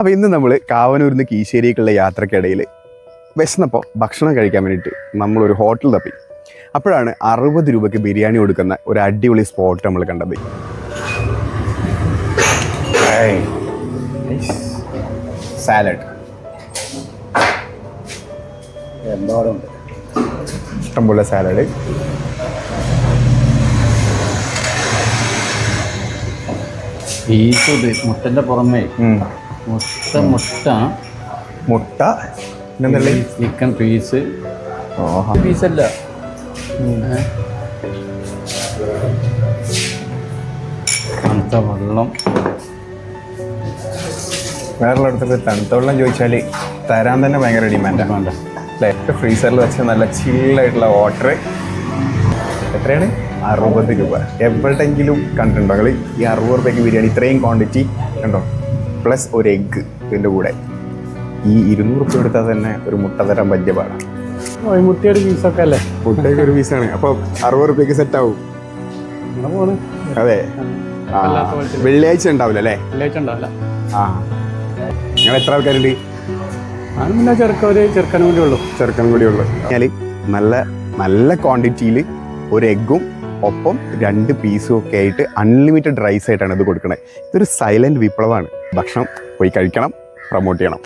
അപ്പോൾ ഇന്ന് നമ്മൾ കാവനൂരിൽ നിന്ന് കീശ്ശേരിക്കുള്ള യാത്രക്കിടയിൽ വിശന്നപ്പോൾ ഭക്ഷണം കഴിക്കാൻ വേണ്ടിയിട്ട് നമ്മളൊരു ഹോട്ടൽ തപ്പി. അപ്പോഴാണ് 60 രൂപയ്ക്ക് ബിരിയാണി കൊടുക്കുന്ന ഒരു അടിപൊളി സ്പോട്ട് നമ്മൾ കണ്ടത്. സാലഡ് എന്തോരമുണ്ട്, ഇഷ്ടംപോലെ സാലഡ്. പീസ് മുട്ടൻ്റെ പുറമേ മുട്ട എന്നുള്ളത് ചിക്കൻ പീസ് പീസല്ല തണുത്ത വെള്ളം. വേറെടുത്തൊക്കെ തണുത്ത വെള്ളം ചോദിച്ചാൽ തരാൻ തന്നെ ഭയങ്കര ഡിമാൻഡാണ് അല്ലേ. ഫ്രീസറിൽ വെച്ച നല്ല ചില്ലായിട്ടുള്ള വാട്ടർ. എത്രയാണ്? 60 രൂപ. എവിടെയെങ്കിലും കണ്ടിട്ടുണ്ടോ നിങ്ങൾ ഈ 60 രൂപയ്ക്ക് ബിരിയാണി ഇത്രയും ക്വാണ്ടിറ്റി കണ്ടോ? പ്ലസ് ഒരു എഗ്ഗ് ഇതിൻ്റെ കൂടെ. ഈ 200 രൂപ എടുത്താൽ തന്നെ ഒരു മുട്ട തരാൻ പറ്റിയ പാടാണ്. മുട്ടയൊരു പീസൊക്കെ അല്ലേ? മുട്ടയൊക്കെ ഒരു പീസാണ്. അപ്പോൾ 60 രൂപയ്ക്ക് സെറ്റ് ആവും. അതെ. വെള്ളിയാഴ്ച ഉണ്ടാവില്ല അല്ലേ? വെള്ളിയാഴ്ച ഉണ്ടാവില്ല. ആ, നിങ്ങൾ എത്ര ആൾക്കാരുണ്ട്? ഞാൻ പിന്നെ ചെറുക്കനും കൂടി ഉള്ളൂ. ചെറുക്കനും കൂടി ഉള്ളു. കഴിഞ്ഞാൽ നല്ല നല്ല ക്വാണ്ടിറ്റിയിൽ ഒരു എഗ്ഗും ഒപ്പം 2 പീസും ഒക്കെ ആയിട്ട് അൺലിമിറ്റഡ് റൈസ് ആയിട്ടാണ് ഇത് കൊടുക്കുന്നത്. ഇതൊരു സൈലൻറ്റ് വിപ്ലവമാണ്. ഭക്ഷണം പോയി കഴിക്കണം, പ്രൊമോട്ട് ചെയ്യണം.